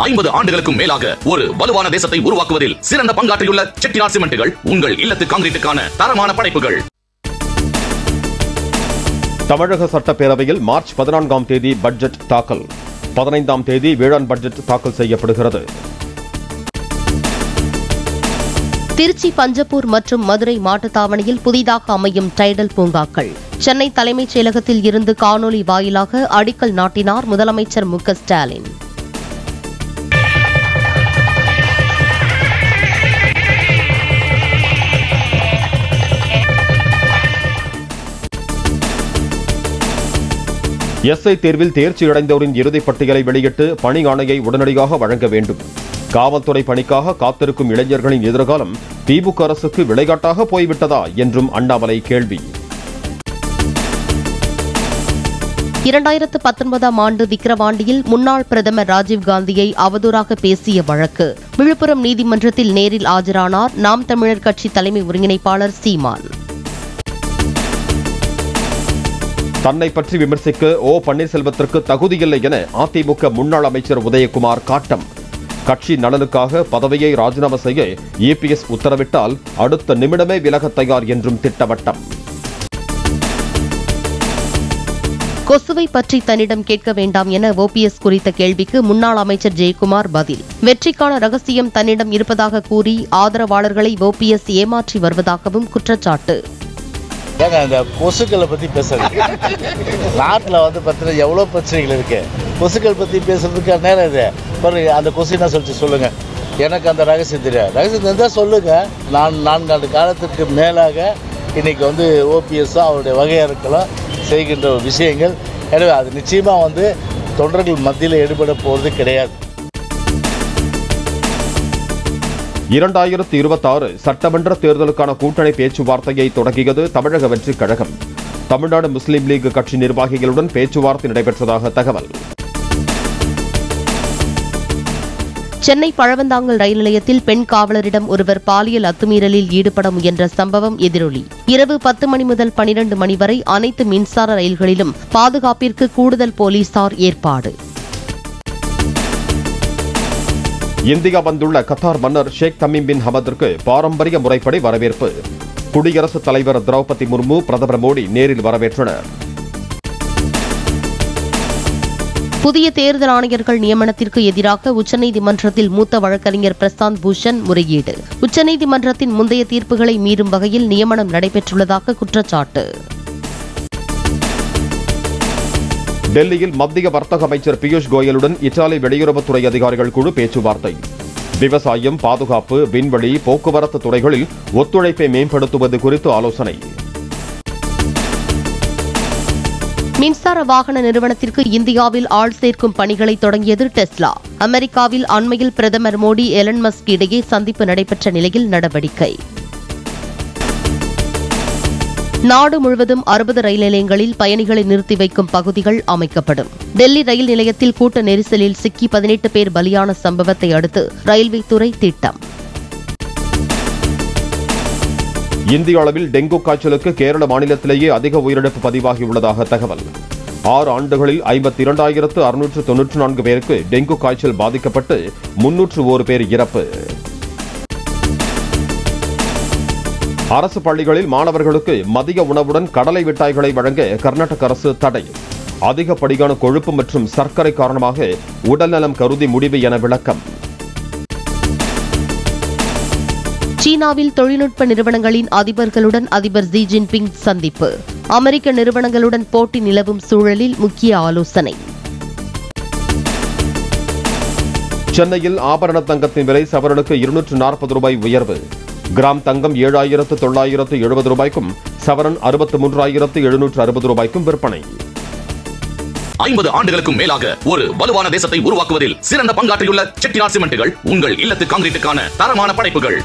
50 ஆண்டுகளுக்கும் மேலாக ஒரு வலுவான தேசத்தை உருவாக்குவதில் சிறந்த பங்காற்றியுள்ள செட்டிநாட் சிமெண்ட்டுகள் உங்கள் இல்லத்து கான்கிரீட்டுக்கான தரமான படைப்புகள். தமிழக சட்டப்பேரவையில் மார்ச் 14ஆம் தேதி பட்ஜெட் தாக்கல். 15ஆம் தேதி வேளாண் பட்ஜெட் தாக்கல் செய்யப்படுகிறது. திருச்சி, பஞ்சப்பூர் மற்றும் மதுரை மாட்டுத்தாவணியில் புதிதாக அமையும் டைடல் பூங்காக்கள். சென்னை தலைமைச் செயலகத்தில் இருந்து காணொலி வாயிலாக அடிக்கல் நாட்டினார் முதலமைச்சர் மு க ஸ்டாலின். எஸ்ஐ தேர்வில் தேர்ச்சியடைந்தோரின் இறுதிப் பட்டியலை வெளியிட்டு பணி ஆணையை உடனடியாக வழங்க வேண்டும். காவல்துறை பணிக்காக காத்திருக்கும் இளைஞர்களின் எதிர்காலம் திமுக அரசுக்கு விளையாட்டாக போய்விட்டதா என்றும் அண்ணாமலை கேள்வி. 2019ஆம் ஆண்டு விக்கிரவாண்டியில் முன்னாள் பிரதமர் ராஜீவ்காந்தியை அவதூறாக பேசிய வழக்கு. விழுப்புரம் நீதிமன்றத்தில் நேரில் ஆஜரானார் நாம் தமிழர் கட்சி தலைமை ஒருங்கிணைப்பாளர் சீமான். தன்னை பற்றி விமர்சிக்க ஓ பன்னீர்செல்வத்திற்கு தகுதியில்லை என அதிமுக முன்னாள் அமைச்சர் உதயகுமார் காட்டம். கட்சி நலனுக்காக பதவியை ராஜினாமா செய்ய EPS உத்தரவிட்டால் அடுத்த நிமிடமே விலக தயார் என்றும் திட்டவட்டம். கொசுவை பற்றி தன்னிடம் கேட்க வேண்டாம் என OPS குறித்த கேள்விக்கு முன்னாள் அமைச்சர் ஜெயக்குமார் பதில். வெற்றிக்கான ரகசியம் தன்னிடம் இருப்பதாக கூறி ஆதரவாளர்களை OPS ஏமாற்றி வருவதாகவும் குற்றச்சாட்டு. அந்த கொசுக்களை பற்றி பேசுறது நாட்டில் பார்த்தீங்கன்னா எவ்வளோ பிரச்சனைகள் இருக்கு. கொசுக்கள் பற்றி பேசுறதுக்கான நேரம் இது. அந்த கொசு என்ன சொல்லுங்க, எனக்கு அந்த ரகசியம் தெரியாது. ரகசியம் தெரிஞ்சால் சொல்லுங்க. நான் 4 ஆண்டு காலத்திற்கு மேலாக இன்னைக்கு OPS அவருடைய வகையறுக்கலாம் செய்கின்ற ஒரு விஷயங்கள். எனவே அது நிச்சயமாக தொண்டர்கள் மத்தியில் ஈடுபட போகிறது கிடையாது. 2026 சட்டமன்ற தேர்தலுக்கான கூட்டணி பேச்சுவார்த்தையை தொடங்கியது தமிழக வெற்றிக் கழகம். தமிழ்நாடு முஸ்லீம் லீக் கட்சி நிர்வாகிகளுடன் பேச்சுவார்த்தை நடைபெற்றதாக தகவல். சென்னை பழவந்தாங்கல் ரயில் நிலையத்தில் பெண் காவலரிடம் ஒருவர் பாலியல் அத்துமீறலில் ஈடுபட முயன்ற சம்பவம் எதிரொலி. இரவு 10 மணி முதல் 12 மணி வரை அனைத்து மின்சார ரயில்களிலும் பாதுகாப்பிற்கு கூடுதல் போலீசார் ஏற்பாடு. இந்தியா வந்துள்ள கத்தார் மன்னர் ஷேக் தமீம் பின் ஹமதிற்கு பாரம்பரிய முறைப்படி வரவேற்பு. குடியரசுத் தலைவர் திரௌபதி முர்மு, பிரதமர் மோடி நேரில் வரவேற்றனர். புதிய தேர்தல் ஆணையர்கள் நியமனத்திற்கு எதிராக உச்சநீதிமன்றத்தில் மூத்த வழக்கறிஞர் பிரசாந்த் பூஷன் முறையீடு. உச்சநீதிமன்றத்தின் முந்தைய தீர்ப்புகளை மீறும் வகையில் நியமனம் நடைபெற்றுள்ளதாக குற்றச்சாட்டு. டெல்லியில் மத்திய வர்த்தக அமைச்சர் பியூஷ் கோயலுடன் இத்தாலி வெளியுறவுத்துறை அதிகாரிகள் குழு பேச்சுவார்த்தை. விவசாயம், பாதுகாப்பு, விண்வெளி, போக்குவரத்து துறைகளில் ஒத்துழைப்பை மேம்படுத்துவது குறித்து ஆலோசனை. மின்சார வாகன நிறுவனத்திற்கு இந்தியாவில் ஆள் சேர்க்கும் பணிகளை தொடங்கியது டெஸ்லா. அமெரிக்காவில் அண்மையில் பிரதமர் மோடி, எலன் மஸ்க் இடையே சந்திப்பு நடைபெற்ற நிலையில் நடவடிக்கை. நாடு முழுவதும் 60 ரயில் நிலையங்களில் பயணிகளை நிறுத்தி வைக்கும் பகுதிகள் அமைக்கப்படும். டெல்லி ரயில் நிலையத்தில் கூட்ட நெரிசலில் சிக்கி 18 பேர் பலியான சம்பவத்தை அடுத்து ரயில்வே துறை திட்டம். இந்திய அளவில் டெங்கு காய்ச்சலுக்கு கேரள மாநிலத்திலேயே அதிக உயிரிழப்பு பதிவாகியுள்ளதாக தகவல். 6 ஆண்டுகளில் 52,694 பேருக்கு டெங்கு காய்ச்சல் பாதிக்கப்பட்டு 301 பேர் இறப்பு. அரசு பள்ளிகளில் மாணவர்களுக்கு மதிய உணவுடன் கடலை மிட்டாய்களை வழங்க கர்நாடக அரசு தடை. அதிகப்படியான கொழுப்பு மற்றும் சர்க்கரை காரணமாக உடல்நலம் கருதி முடிவு என விளக்கம். சீனாவில் தொழில்நுட்ப நிறுவனங்களின் அதிபர்களுடன் அதிபர் ஜி ஜின்பிங் சந்திப்பு. அமெரிக்க நிறுவனங்களுடன் போட்டி நிலவும் சூழலில் முக்கிய ஆலோசனை. சென்னையில் ஆபரண தங்கத்தின் விலை சவரனுக்கு 240 ரூபாய் உயர்வு. கிராம் தங்கம் 7,970 ரூபாய்க்கும் சவரன் 63,760 ரூபாய்க்கும் விற்பனை. 50 ஆண்டுகளுக்கும் மேலாக ஒரு வலுவான தேசத்தை உருவாக்குவதில் சிறந்த பங்காற்றியுள்ள செட்டிநாட் சிமெண்ட்டுகள் உங்கள் இல்லத்து கான்கிரீட்டுக்கான தரமான படைப்புகள்.